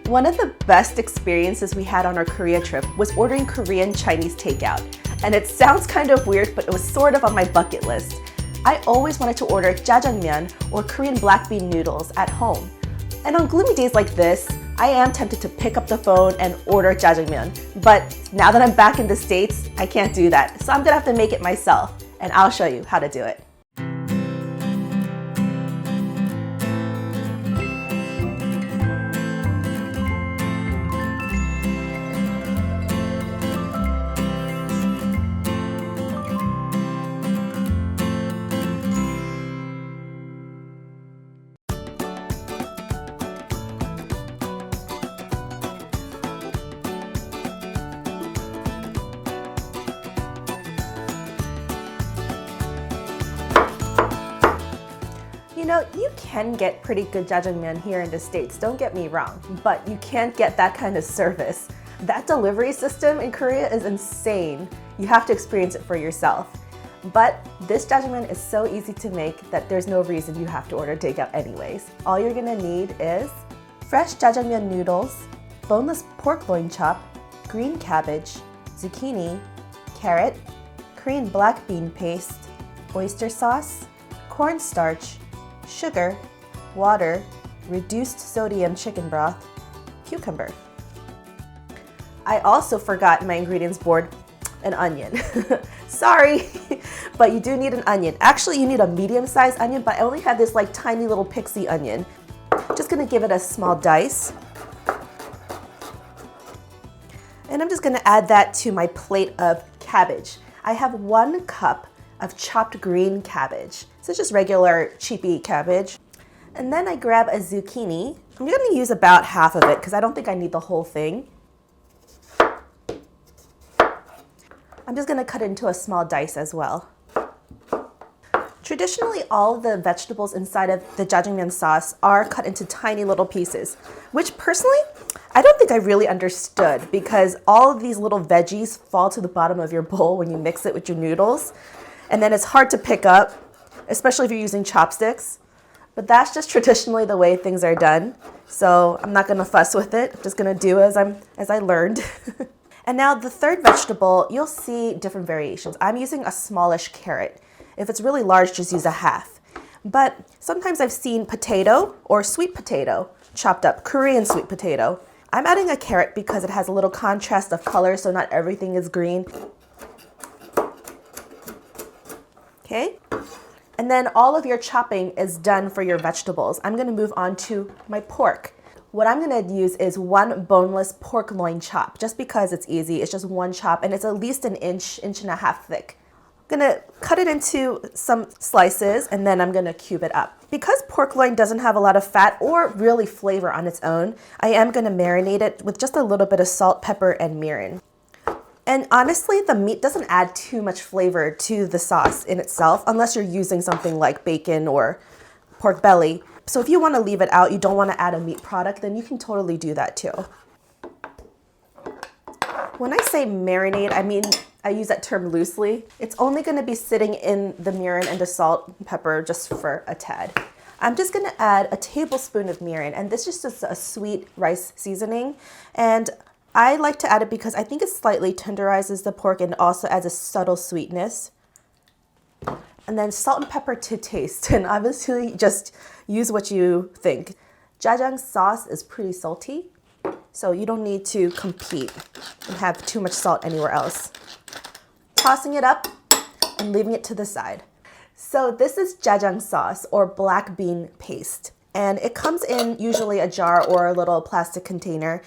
One of the best experiences we had on our Korea trip was ordering Korean Chinese takeout. And it sounds kind of weird, but it was sort of on my bucket list. I always wanted to order Jjajangmyeon or Korean black bean noodles at home. And on gloomy days like this, I am tempted to pick up the phone and order Jjajangmyeon. But now that I'm back in the States, I can't do that. So I'm gonna have to make it myself, and I'll show you how to do it. You know, you can get pretty good jjajangmyeon here in the States, don't get me wrong, but you can't get that kind of service. That delivery system in Korea is insane. You have to experience it for yourself. But this jjajangmyeon is so easy to make that there's no reason you have to order takeout anyways. All you're gonna need is fresh jjajangmyeon noodles, boneless pork loin chop, green cabbage, zucchini, carrot, Korean black bean paste, oyster sauce, cornstarch, sugar, water, reduced sodium chicken broth, cucumber. I also forgot my ingredients board, an onion. Sorry, but you do need an onion. Actually, you need a medium-sized onion, but I only have this like tiny little pixie onion. Just gonna give it a small dice. And I'm just gonna add that to my plate of cabbage. I have 1 cup of chopped green cabbage. So just regular cheapy cabbage. And then I grab a zucchini. I'm gonna use about half of it because I don't think I need the whole thing. I'm just gonna cut it into a small dice as well. Traditionally, all the vegetables inside of the jjajangmyeon sauce are cut into tiny little pieces, which personally, I don't think I really understood because all of these little veggies fall to the bottom of your bowl when you mix it with your noodles. And then it's hard to pick up, especially if you're using chopsticks. But that's just traditionally the way things are done. So I'm not gonna fuss with it. I'm just gonna do as I learned. And now the third vegetable, you'll see different variations. I'm using a smallish carrot. If it's really large, just use a half. But sometimes I've seen potato or sweet potato chopped up, Korean sweet potato. I'm adding a carrot because it has a little contrast of color, so not everything is green. Okay? And then all of your chopping is done for your vegetables. I'm gonna move on to my pork. What I'm gonna use is 1 boneless pork loin chop, just because it's easy. It's just 1 chop, and it's at least an inch and a half thick. I'm gonna cut it into some slices, and then I'm gonna cube it up. Because pork loin doesn't have a lot of fat or really flavor on its own, I am gonna marinate it with just a little bit of salt, pepper, and mirin. And honestly, the meat doesn't add too much flavor to the sauce in itself, unless you're using something like bacon or pork belly. So if you want to leave it out, you don't want to add a meat product, then you can totally do that too. When I say marinate, I mean, I use that term loosely. It's only going to be sitting in the mirin and the salt and pepper just for a tad. I'm just going to add a tablespoon of mirin, and this is just a sweet rice seasoning. And I like to add it because I think it slightly tenderizes the pork and also adds a subtle sweetness. And then salt and pepper to taste, and obviously just use what you think. Jjajang sauce is pretty salty, so you don't need to compete and have too much salt anywhere else. Tossing it up and leaving it to the side. So this is jjajang sauce or black bean paste, and it comes in usually a jar or a little plastic container.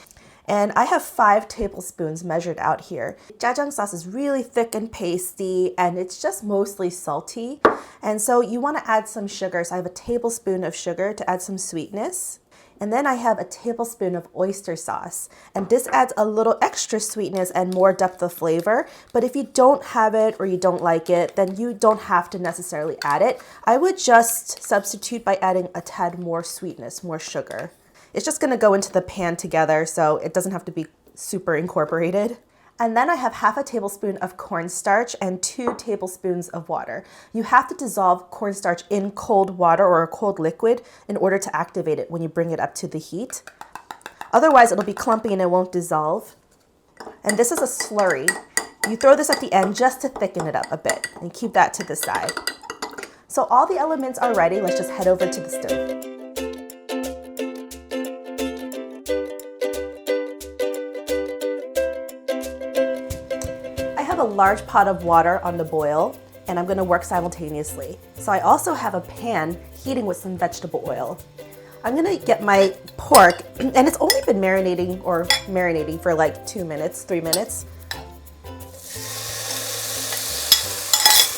And I have 5 tablespoons measured out here. Jjajang sauce is really thick and pasty, and it's just mostly salty. And so you want to add some sugar. So I have a tablespoon of sugar to add some sweetness. And then I have a tablespoon of oyster sauce. And this adds a little extra sweetness and more depth of flavor. But if you don't have it or you don't like it, then you don't have to necessarily add it. I would just substitute by adding a tad more sweetness, more sugar. It's just gonna go into the pan together, so it doesn't have to be super incorporated. And then I have half a tablespoon of cornstarch and 2 tablespoons of water. You have to dissolve cornstarch in cold water or a cold liquid in order to activate it when you bring it up to the heat. Otherwise, it'll be clumpy and it won't dissolve. And this is a slurry. You throw this at the end just to thicken it up a bit and keep that to the side. So all the elements are ready. Let's just head over to the stove. I have a large pot of water on the boil, and I'm going to work simultaneously. So I also have a pan heating with some vegetable oil. I'm going to get my pork, and it's only been marinating for like 2 minutes, 3 minutes.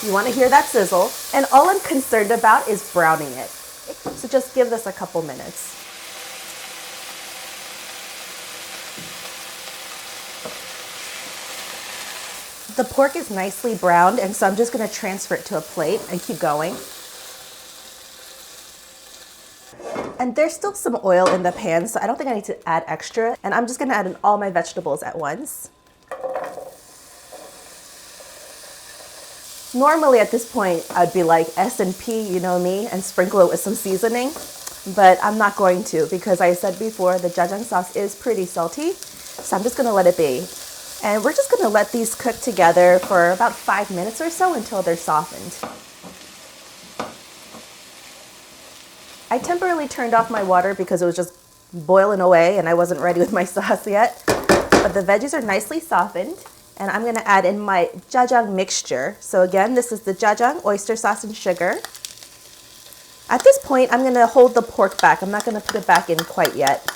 You want to hear that sizzle, and all I'm concerned about is browning it. So just give this a couple minutes. The pork is nicely browned, and so I'm just going to transfer it to a plate and keep going. And there's still some oil in the pan, so I don't think I need to add extra. And I'm just going to add in all my vegetables at once. Normally at this point, I'd be like S&P, you know me, and sprinkle it with some seasoning. But I'm not going to, because I said before, the jajang sauce is pretty salty. So I'm just going to let it be. And we're just going to let these cook together for about 5 minutes or so until they're softened. I temporarily turned off my water because it was just boiling away and I wasn't ready with my sauce yet. But the veggies are nicely softened, and I'm going to add in my jjajang mixture. So again, this is the jjajang, oyster sauce, and sugar. At this point, I'm going to hold the pork back. I'm not going to put it back in quite yet.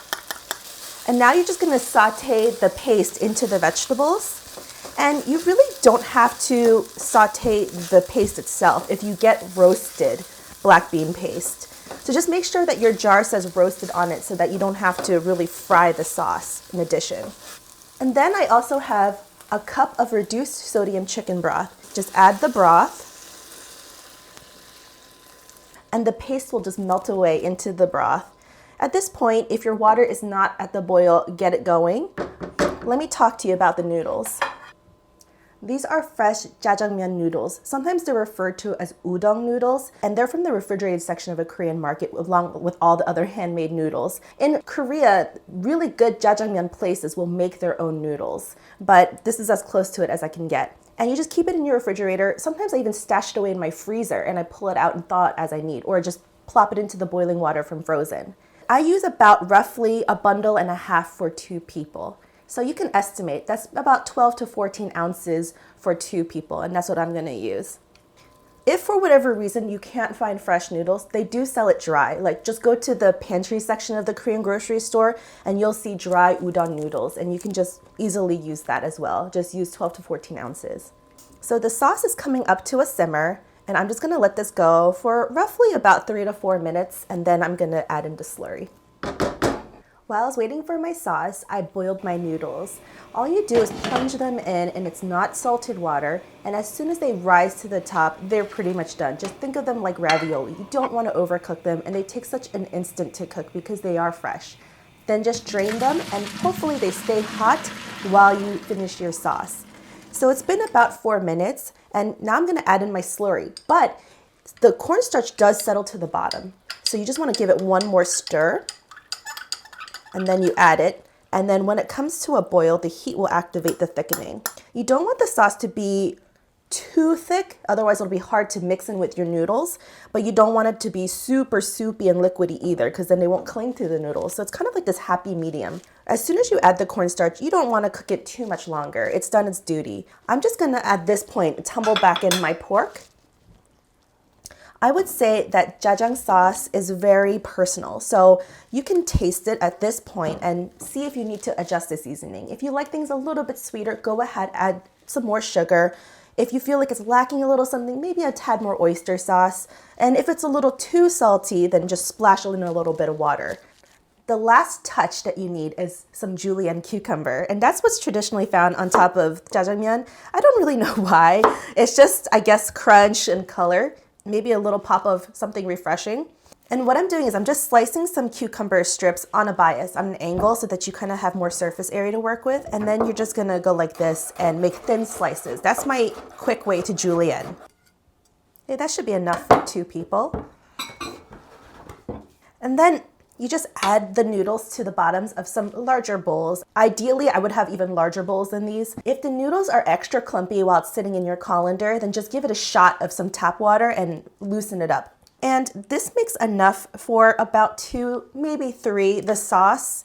And now you're just going to saute the paste into the vegetables. And you really don't have to saute the paste itself if you get roasted black bean paste. So just make sure that your jar says roasted on it so that you don't have to really fry the sauce in addition. And then I also have a cup of reduced sodium chicken broth. Just add the broth, and the paste will just melt away into the broth. At this point, if your water is not at the boil, get it going. Let me talk to you about the noodles. These are fresh Jjajangmyeon noodles. Sometimes they're referred to as udon noodles, and they're from the refrigerated section of a Korean market along with all the other handmade noodles. In Korea, really good Jjajangmyeon places will make their own noodles, but this is as close to it as I can get. And you just keep it in your refrigerator. Sometimes I even stash it away in my freezer and I pull it out and thaw it as I need, or just plop it into the boiling water from frozen. I use about roughly a bundle and a half for 2 people. So you can estimate that's about 12 to 14 ounces for 2 people, and that's what I'm going to use. If for whatever reason you can't find fresh noodles, they do sell it dry. Like, just go to the pantry section of the Korean grocery store and you'll see dry udon noodles, and you can just easily use that as well. Just use 12 to 14 ounces. So the sauce is coming up to a simmer, and I'm just going to let this go for roughly about 3 to 4 minutes, and then I'm going to add in the slurry. While I was waiting for my sauce, I boiled my noodles. All you do is plunge them in, and it's not salted water, and as soon as they rise to the top, they're pretty much done. Just think of them like ravioli. You don't want to overcook them, and they take such an instant to cook because they are fresh. Then just drain them, and hopefully they stay hot while you finish your sauce. So it's been about 4 minutes, and now I'm going to add in my slurry, but the cornstarch does settle to the bottom. So you just want to give it one more stir, and then you add it. And then when it comes to a boil, the heat will activate the thickening. You don't want the sauce to be too thick, otherwise it'll be hard to mix in with your noodles, but you don't want it to be super soupy and liquidy either, because then they won't cling to the noodles. So it's kind of like this happy medium. As soon as you add the cornstarch, you don't want to cook it too much longer. It's done its duty. I'm just going to, at this point, tumble back in my pork. I would say that jjajang sauce is very personal. So you can taste it at this point and see if you need to adjust the seasoning. If you like things a little bit sweeter, go ahead, add some more sugar. If you feel like it's lacking a little something, maybe a tad more oyster sauce. And if it's a little too salty, then just splash in a little bit of water. The last touch that you need is some julienne cucumber, and that's what's traditionally found on top of jjajangmyeon. I don't really know why. It's just, I guess, crunch and color. Maybe a little pop of something refreshing. And what I'm doing is I'm just slicing some cucumber strips on a bias, on an angle, so that you kind of have more surface area to work with. And then you're just gonna go like this and make thin slices. That's my quick way to julienne. Okay, that should be enough for 2 people. And then You just add the noodles to the bottoms of some larger bowls. Ideally, I would have even larger bowls than these. If the noodles are extra clumpy while it's sitting in your colander, then just give it a shot of some tap water and loosen it up. And this makes enough for about 2, maybe 3, the sauce.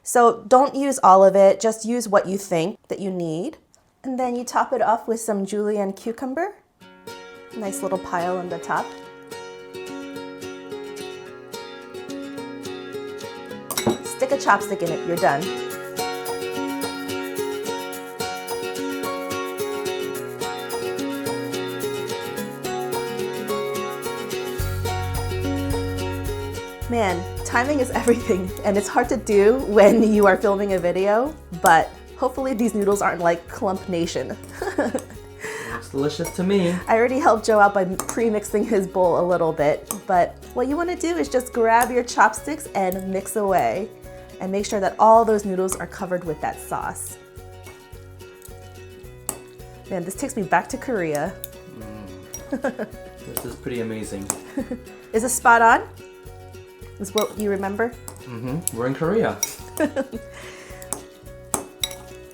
So don't use all of it, just use what you think that you need. And then you top it off with some julienne cucumber. Nice little pile on the top. Stick a chopstick in it, you're done. Man, timing is everything, and it's hard to do when you are filming a video, but hopefully these noodles aren't like Clump Nation. Looks delicious to me. I already helped Joe out by pre-mixing his bowl a little bit, but what you want to do is just grab your chopsticks and mix away. And make sure that all those noodles are covered with that sauce. Man, this takes me back to Korea. This is pretty amazing. Is this spot on? Is what you remember? We're in Korea.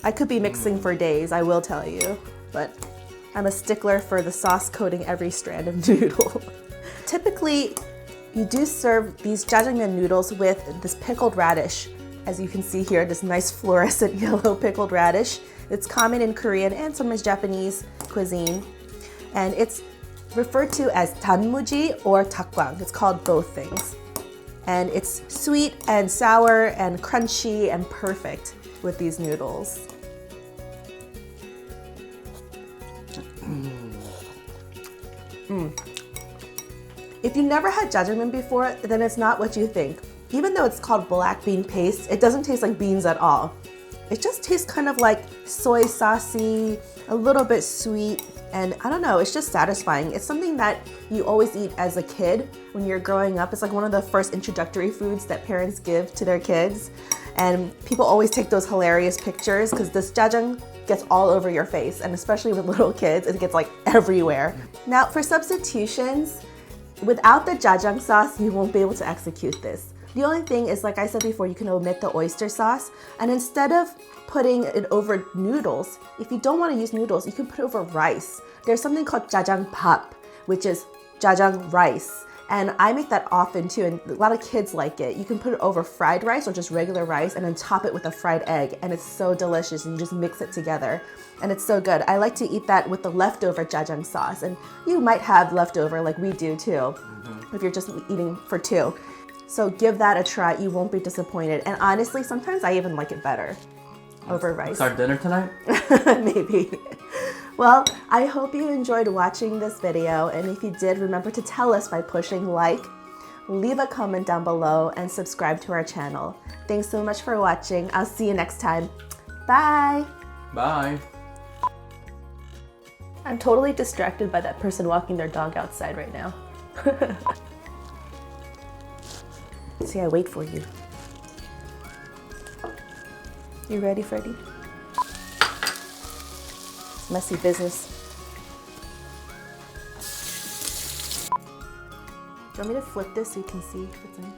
I could be mixing for days, I will tell you, but I'm a stickler for the sauce coating every strand of noodle. Typically, you do serve these jjajangmyeon noodles with this pickled radish. As you can see here, this nice fluorescent yellow pickled radish. It's common in Korean and sometimes Japanese cuisine. And it's referred to as danmuji or takgwang. It's called both things. And it's sweet and sour and crunchy and perfect with these noodles. If you never had jjajangmyeon before, then it's not what you think. Even though it's called black bean paste, it doesn't taste like beans at all. It just tastes kind of like soy saucy, a little bit sweet, and I don't know, it's just satisfying. It's something that you always eat as a kid when you're growing up. It's like one of the first introductory foods that parents give to their kids. And people always take those hilarious pictures because this jjajang gets all over your face, and especially with little kids, it gets like everywhere. Now for substitutions, without the jjajang sauce, you won't be able to execute this. The only thing is, like I said before, you can omit the oyster sauce, and instead of putting it over noodles, if you don't want to use noodles, you can put it over rice. There's something called jjajangbap, which is jjajang rice, and I make that often too, and a lot of kids like it. You can put it over fried rice or just regular rice and then top it with a fried egg, and it's so delicious, and you just mix it together, and it's so good. I like to eat that with the leftover jjajang sauce, and you might have leftover like we do too, if you're just eating for 2. So give that a try, you won't be disappointed. And honestly, sometimes I even like it better over rice. It's our dinner tonight? Maybe. Well, I hope you enjoyed watching this video, and if you did, remember to tell us by pushing like, leave a comment down below, and subscribe to our channel. Thanks so much for watching. I'll see you next time. Bye! Bye! I'm totally distracted by that person walking their dog outside right now. See, I wait for you. You ready, Freddie? It's messy business. Do you want me to flip this so you can see if it's in? You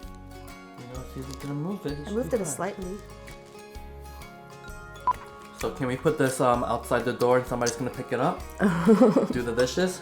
know, if you're gonna move it, I moved it slightly. So can we put this outside the door and somebody's gonna pick it up? Do the dishes?